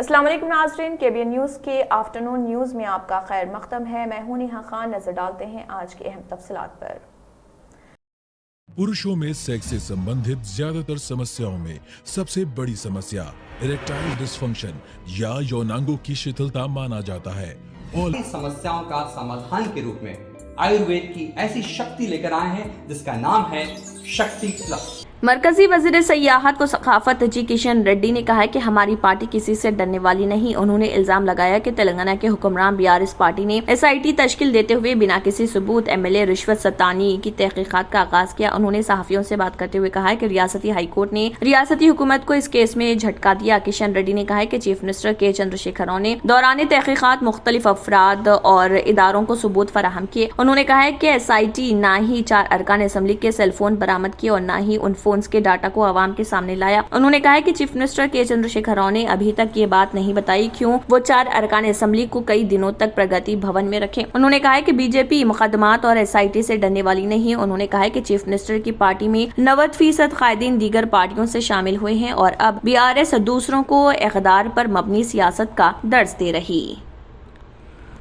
السلام علیکم ناظرین، KBN نیوز کے آفٹرنون نیوز میں آپ کا خیر مقدم ہے۔ میں ہوں نیہا خان۔ نظر ڈالتے ہیں آج کے اہم تفصیلات پر۔ पुरुषों में सेक्स से संबंधित ज्यादातर समस्याओं में सबसे बड़ी समस्या इरेक्टाइल डिसफंक्शन या यौनांगों की शिथिलता माना जाता है। और इन समस्याओं का समाधान के रूप में आयुर्वेद की ऐसी शक्ति लेकर आए हैं जिसका नाम है शक्ति प्लस। मरकजी वजीर सयाहत व सकाफत जी किशन रेड्डी ने कहा है कि हमारी पार्टी किसी से डरने वाली नहीं। उन्होंने इल्जाम लगाया कि तेलंगाना के हुक्मरान BRS पार्टी ने SIT तश्कील देते हुए बिना किसी सबूत MLA रिश्वत सतानी की तहकीकात का आगाज किया। उन्होंने सहाफियों से बात करते हुए कहा है कि रियासती हाई कोर्ट ने रियासती हुकूमत को इस केस में झटका दिया। किशन रेड्डी ने कहा है कि चीफ मिनिस्टर के चंद्रशेखर राव ने दौरान तहकीकात मुख्तलिफ अफराद और इदारों को सबूत फराहम किए। उन्होंने कहा है कि SIT ना ही 4 अरकान असम्बली के सेलफोन बरामद किए और न ही उन फोन्स के डाटा को आवाम के सामने लाया। उन्होंने कहा है कि चीफ मिनिस्टर के चंद्रशेखर राव ने अभी तक ये बात नहीं बताई क्यों वो 4 अरकान असम्बली को कई दिनों तक प्रगति भवन में रखे। उन्होंने कहा है कि बीजेपी मुकदमात और SIT से डरने वाली नहीं। उन्होंने कहा है कि चीफ मिनिस्टर की पार्टी में 90% कायदीन दीगर पार्टियों से शामिल हुए हैं और अब BRS दूसरों को इक़्तिदार पर मबनी सियासत का दर्ज दे रही।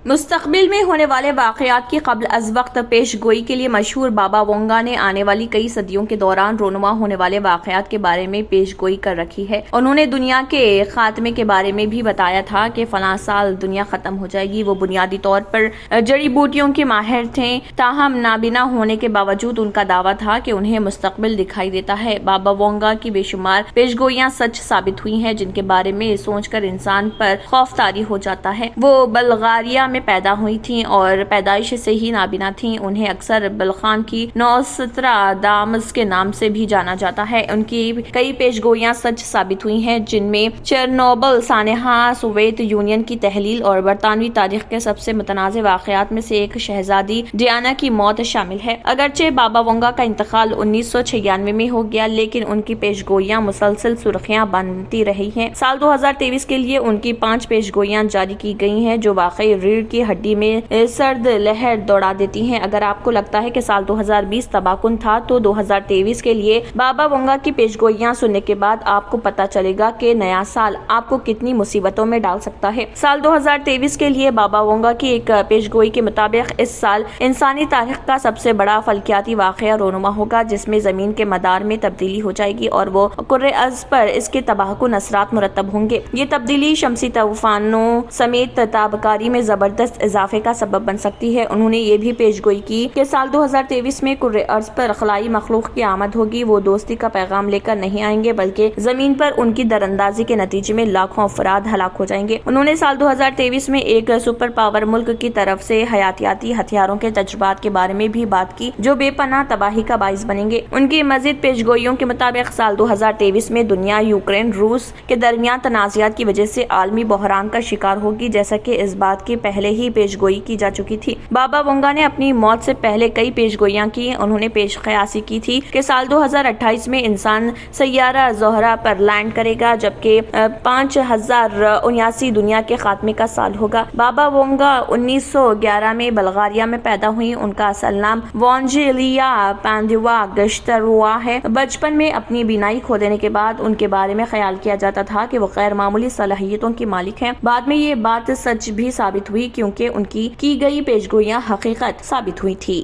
मुस्तकबिल में होने वाले वाक़यात की क़ब्ल अज़ वक्त पेश गोई के लिए मशहूर बाबा वोंगा ने आने वाली कई सदियों के दौरान रोनुमा होने वाले वाक़यात के बारे में पेश गोई कर रखी है। उन्होंने दुनिया के खात्मे के बारे में भी बताया था कि फलां साल दुनिया ख़त्म हो जाएगी। वो बुनियादी तौर पर जड़ी बूटियों के माहिर थे, ताहम नाबिना होने के बावजूद उनका दावा था कि उन्हें मुस्तकबिल दिखाई देता है। बाबा वोंगा की बेशुमार पेशगोइयाँ सच साबित हुई हैं जिनके बारे में सोचकर इंसान पर खौफ तारी हो जाता है। वो बल्गारिया में पैदा हुई थीं और पैदाइश से ही नाबिना थीं। उन्हें अक्सर बलखान की नौस्ट्राडामस के नाम से भी जाना जाता है। उनकी कई पेशगोइयां सच साबित हुई हैं जिनमें चेरनोबिल सानेहा, सोवियत यूनियन की तहलील और बरतानवी तारीख के सबसे मुतनाज़ वाक़यात में से एक शहजादी डियाना की मौत शामिल है। अगरचे बाबा वोंगा का इंतकाल 1996 में हो गया लेकिन उनकी पेशगोइयां मुसलसल सुर्खियां बनती रही हैं। साल 2023 के लिए उनकी 5 पेशगोइयां जारी की गई हैं जो वाकई रीढ़ की हड्डी में सर्द लहर दौड़ा देती हैं। अगर आपको लगता है कि साल 2020 तबाहकुन था तो 2023 के लिए बाबा वोंगा की पेशगोइयां सुनने के बाद आपको पता चलेगा कि नया साल आपको कितनी मुसीबतों में डाल सकता है। साल 2023 के लिए बाबा वोंगा की एक पेशगोई के मुताबिक इस साल इंसानी तारीख का सबसे बड़ा फल्कियाती वाक़या रोनुमा होगा जिसमें जमीन के मदार में तब्दीली हो जाएगी और वो कुर्रे अर्ज़ पर इसके तबाहकुन असरात मुरतब होंगे। ये तब्दीली शमसी तूफानों समेत ताबकारी में जबरदस्त इजाफे का सबब बन सकती है। उन्होंने ये भी पेशगोई की कि साल 2023 में कुर्रे अर्ज़ पर खलाई मखलूक की आमद होगी। वो दोस्ती का पैगाम लेकर नहीं आएंगे बल्कि जमीन पर उनकी दरअंदाजी के नतीजे में लाखों अफराद हलाक हो जाएंगे। उन्होंने साल 2023 में एक सुपर पावर मुल्क की तरफ से हयातियाती हथियारों के तजुर्बात के बारे में भी बात की जो बेपनाह तबाही का बाइस बनेंगे। उनकी मजीद पेशगोइयों के मुताबिक साल 2023 में दुनिया यूक्रेन रूस के दरमियान तनाज़ात की वजह से आलमी बहरान का शिकार होगी जैसा कि इस बात की पहले ही पेशगोई की जा चुकी थी। बाबा वोंगा ने अपनी मौत से पहले कई पेशगोइयां की। उन्होंने पेश क़यासी की थी कि साल 2028 में इंसान सैयारा ज़ोहरा पर लैंड करेगा जबकि 5079 दुनिया के खात्मे का साल होगा। बाबा वोंगा 1911 में बल्गारिया में पैदा हुई। उनका असल नाम वॉन्जेलिया पांडिवा गश्तरुआ है। बचपन में अपनी बीनाई खो देने के बाद उनके बारे में ख्याल किया जाता था कि वो गैर मामूली सलाहियतों की मालिक हैं। बाद में ये बात सच भी साबित हुई क्योंकि उनकी की गई पेशगोइयां हकीकत साबित हुई थी।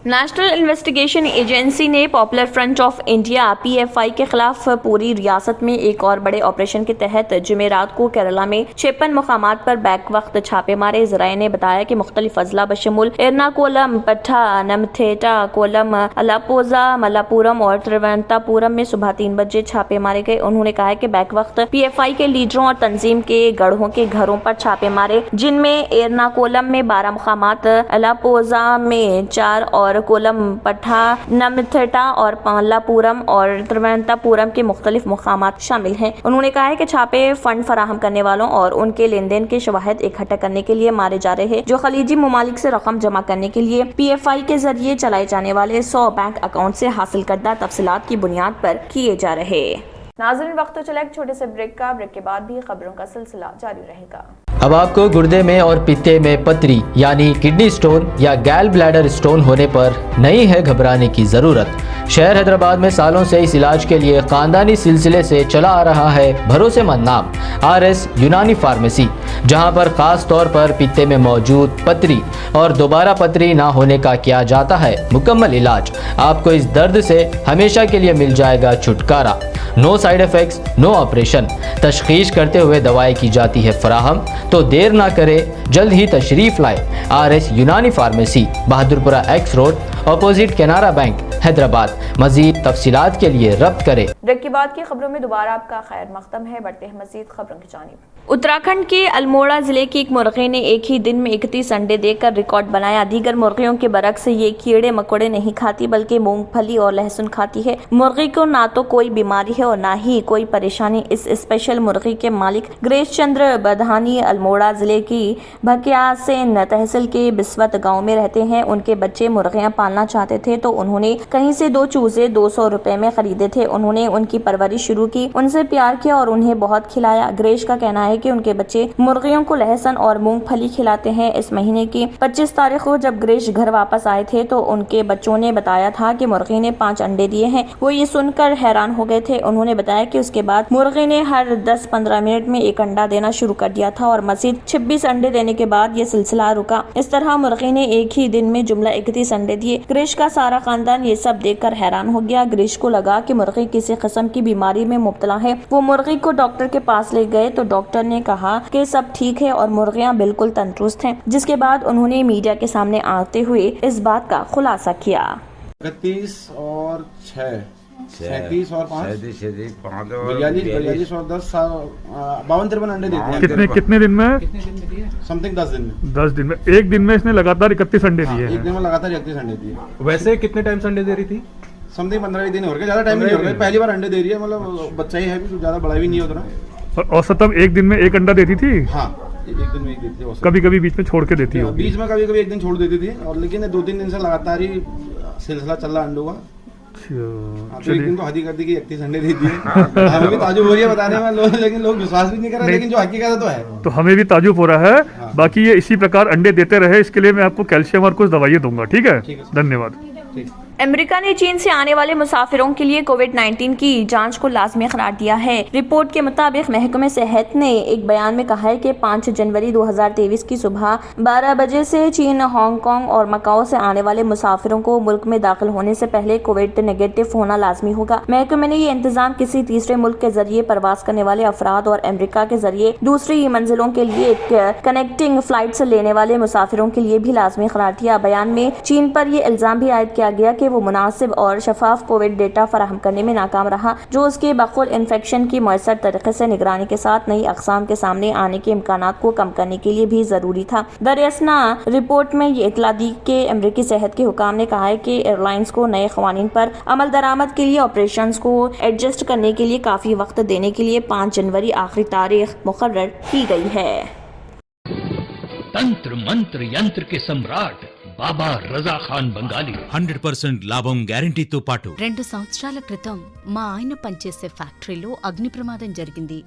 नेशनल इन्वेस्टिगेशन एजेंसी ने popular front of India PFI के खिलाफ पूरी रियासत में एक और बड़े ऑपरेशन के तहत जुमेरात को केरला में 56 मुकामात पर बैक वक्त छापे मारे। ज़राए ने बताया कि मुख्तलिफ अजला बशमुल एर्नाकुलम, पट्टानमथिट्टा, कोलम, अलाप्पुझा, मलप्पुरम और तिरुवनंतपुरम में सुबह 3 बजे छापे मारे गए। उन्होंने कहा कि बैक वक्त PFI के लीडरों और तंजीम के गढ़ों के घरों पर छापे मारे जिनमें एर्नाकुलम में 12 मुकामात, अलाप्पुझा में 4 और कोलम, पट्टानमथिट्टा और मलप्पुरम और तिरुवनंतपुरम के मुख्तलिफ मुकामात शामिल हैं। उन्होंने कहा है कि छापे फंड फराहम करने वालों और उनके लेन देन के शवाहिद इकट्ठा करने के लिए मारे जा रहे हैं जो खलीजी ममालिक से रकम जमा करने के लिए PFI के जरिए चलाए जाने वाले 100 बैंक अकाउंट से हासिल करदा तफसीलात की बुनियाद पर किए जा रहे। नाज़रीन, वक्त तो चला एक छोटे से ब्रेक का। ब्रेक के बाद भी खबरों का सिलसिला जारी रहेगा। अब आपको गुर्दे में और पित्ते में पथरी यानी किडनी स्टोन या गैल ब्लैडर स्टोन होने पर नहीं है घबराने की जरूरत। शहर हैदराबाद में सालों से इस इलाज के लिए खानदानी सिलसिले से चला आ रहा है भरोसेमंद नाम RS यूनानी फार्मेसी, जहां पर खास तौर पर पित्ते में मौजूद पथरी और दोबारा पथरी ना होने का किया जाता है मुकम्मल इलाज। आपको इस दर्द से हमेशा के लिए मिल जाएगा छुटकारा। No side effects, no operation, तशखीस करते हुए दवाएं की जाती है फराहम। तो देर ना करे, जल्द ही तशरीफ लाए RS Unani pharmacy, Bahadurpura X road, opposite Canara bank, Hyderabad. मजीद तफसीलात के लिए रब्त करें। ब्रेक के बाद की खबरों में दोबारा आपका खैर मकदम है। बढ़ते हैं मजीद खबरों की जानिब। उत्तराखंड के अल्मोड़ा जिले की एक मुर्गी ने एक ही दिन में 31 अंडे देकर रिकॉर्ड बनाया। दीगर मुर्गियों के बरक्स ये कीड़े मकोड़े नहीं खाती बल्कि मूंगफली और लहसुन खाती है। मुर्गी को ना तो कोई बीमारी है और ना ही कोई परेशानी। इस स्पेशल मुर्गी के मालिक गणेश चंद्र बधानी अल्मोड़ा जिले की भकियासेन तहसील के बिस्वत गाँव में रहते हैं। उनके बच्चे मुर्गियाँ पालना चाहते थे तो उन्होंने कहीं से 2 चूजे 200 रुपए में खरीदे थे। उन्होंने उनकी परवरिश शुरू की, उनसे प्यार किया और उन्हें बहुत खिलाया। गणेश का कहना है कि उनके बच्चे मुर्गियों को लहसुन और मूंगफली खिलाते हैं। इस महीने की 25 तारीख को जब गणेश घर वापस आए थे तो उनके बच्चों ने बताया था कि मुर्गी ने 5 अंडे दिए हैं। वो ये सुनकर हैरान हो गए थे। उन्होंने बताया कि उसके बाद मुर्गी ने हर 10-15 मिनट में 1 अंडा देना शुरू कर दिया था और मजीद 26 अंडे देने के बाद ये सिलसिला रुका। इस तरह मुर्गी ने एक ही दिन में जुमला 31 अंडे दिए। गणेश का सारा खानदान ये सब देखकर हैरान हो गया। गणेश को लगा कि मुर्गी किसी किस्म की बीमारी में मुब्तला है। वो मुर्गी को डॉक्टर के पास ले गए तो डॉक्टर ने कहा कि सब ठीक है और मुर्गियां बिल्कुल तंदुरुस्त हैं। जिसके बाद उन्होंने मीडिया के सामने आते हुए इस बात का खुलासा किया। 31 और 6 37 और 5 42 और 10 52-53 अंडे देते हैं। कितने दिन में? समथिंग 10 दिन में। 10 दिन में। एक दिन में इसने लगातार 31 अंडे दिए हैं। एक दिन में लगातार 31 अंडे दिए। वैसे कितने टाइम से अंडे दे रही थी? समथिंग 15 दिन हो गए, ज्यादा टाइम नहीं हो गया। पहली बार अंडे दे रही है, मतलब बच्चा ही है, ज्यादा बड़ा भी नहीं है उतना। औसतन एक दिन में 1 अंडा देती थी। हाँ, एक दिन में 1 देती थी। कभी कभी बीच में छोड़ के देती है। बीच में कभी कभी 1 दिन छोड़ देती थी, और लेकिन 2-3 दिन से लगातार ही सिलसिला चल रहा अंडों का। तो एक दिन तो हदी कर दी कि 31 अंडे दे दिए। हमें भी ताजुब हो रही है बताने में लोग, लेकिन लोग विश्वास भी नहीं कर रहे, लेकिन जो हकीकत तो है। तो हमें भी ताजुब हो रहा है। बाकी ये इसी प्रकार अंडे देते रहे, इसके लिए मैं आपको कैल्शियम और कुछ दवाइयाँ दूंगा। ठीक है, धन्यवाद। अमेरिका ने चीन से आने वाले मुसाफिरों के लिए कोविड-19 की जांच को लाजमी करार दिया है। रिपोर्ट के मुताबिक महकमे सेहत ने एक बयान में कहा है कि 5 जनवरी 2023 की सुबह 12 बजे से चीन, हांगकांग और मकाओ से आने वाले मुसाफिरों को मुल्क में दाखिल होने से पहले कोविड नेगेटिव होना लाजमी होगा। महकमे ने ये इंतजाम किसी तीसरे मुल्क के जरिए प्रवास करने वाले अफराद और अमेरिका के जरिए दूसरी मंजिलों के लिए कनेक्टिंग फ्लाइट से लेने वाले मुसाफिरों के लिए भी लाजमी करार दिया। बयान में चीन पर यह इल्जाम भी आयद किया गया कि वो मुनासिब और शफाफ कोविड डेटा फराहम करने में नाकाम रहा, जो उसके बकुल इन्फेक्शन की मौसर तरीके से निगरानी के साथ नई अक़साम के सामने आने के इम्कानात को कम करने के लिए भी जरूरी था। दरअसना रिपोर्ट में ये इतला दी कि अमरीकी सेहत के हुकाम ने कहा है कि एयरलाइंस को नए क़वानीन पर अमल दरामद के लिए ऑपरेशंस को एडजस्ट करने के लिए काफी वक्त देने के लिए 5 जनवरी आखिरी तारीख मुकर्रर की गई है। तंत्र मंत्र यंत्र के सम्राट బాబా రజా ఖాన్ బంగాలి 100% లాభం గ్యారెంటీతో పాటు 2 సంవత్సరాల క్రితం మా ఆయన పనిచేసే ఫ్యాక్టరీలో అగ్ని ప్రమాదం జరిగింది.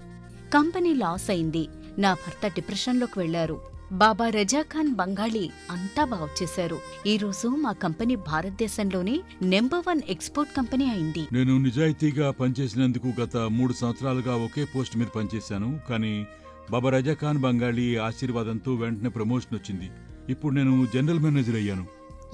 కంపెనీ లాస్ అయింది. నా భర్త డిప్రెషన్లోకి వెళ్లారు. బాబా రజా ఖాన్ బంగాళీ అంతా బాగు చేశారు. ఈ రోజు మా కంపెనీ భారతదేశంలోనే నెంబర్ 1 ఎక్స్పోర్ట్ కంపెనీ అయింది. నేను నిజాయితీగా పనిచేసినందుకు గత 3 సంవత్సరాలుగా ఒకే పోస్ట్ మీద పనిచేశాను. కానీ బాబా రజా ఖాన్ బంగాళీ ఆశీర్వాదంతో వెంటనే ప్రమోషన్ వచ్చింది. ఇప్పుడు నేను జనరల్ మేనేజర్ అయ్యాను.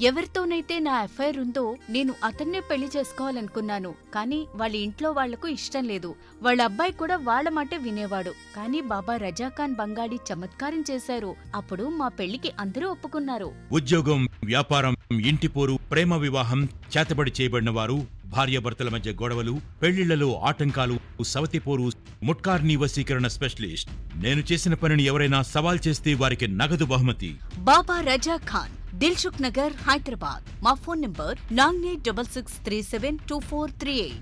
ఎవరితోనైతే నా అఫైర్ ఉందో నేను అతన్నే పెళ్లి చేసుకోవాలనుకున్నాను. కానీ వాళ్ళ ఇంట్లో వాళ్లకు ఇష్టం లేదు. వాళ్ళ అబ్బాయి కూడా వాళ్ళ మాటే వినేవాడు. కానీ బాబా రజాఖాన్ బంగాళీ చమత్కారం చేశారు. అప్పుడు మా పెళ్లికి అందరూ ఒప్పుకున్నారు. ఉద్యోగం, వ్యాపారం, ఇంటి పోరు, ప్రేమ వివాహం, చేతబడి చేయబడిన వారు, భార్యాభర్తల మధ్య గొడవలు, పెళ్లిళ్లలో ఆటంకాలు, సవతిపోరు, ముట్కార్నీ వశీకరణ స్పెషలిస్ట్. నేను చేసిన పనిని ఎవరైనా సవాల్ చేస్తే వారికి నగదు బహుమతి. బాబా రజా ఖాన్, दिलसुख नगर, हैदराबाद। మా ఫోన్ నంబర్ 9866372438।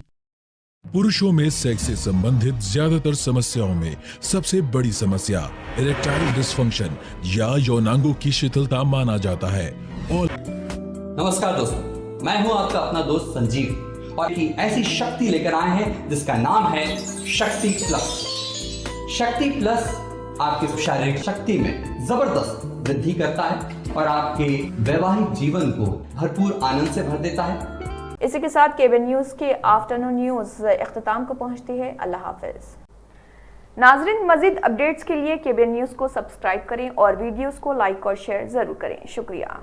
पुरुषों में सेक्स से संबंधित ज्यादातर समस्याओं में सबसे बड़ी समस्या इरेक्टाइल डिसफंक्शन या यौनांगों की शिथिलता माना जाता है। और नमस्कार दोस्तों, मैं हूं आपका अपना दोस्त संजीव और एक ऐसी शक्ति लेकर आए हैं जिसका नाम है शक्ति प्लस। शक्ति प्लस आपकी शारीरिक शक्ति में जबरदस्त वृद्धि करता है और आपके वैवाहिक जीवन को भरपूर आनंद से भर देता है। इसी के साथ केबीएन न्यूज़ के आफ्टरनून न्यूज़ इख्तिताम को पहुंचती है। अल्लाह हाफिज। नाजरीन, मजीद अपडेट्स के लिए केबीएन न्यूज़ को सब्सक्राइब करें और वीडियोस को लाइक और शेयर ज़रूर करें। शुक्रिया।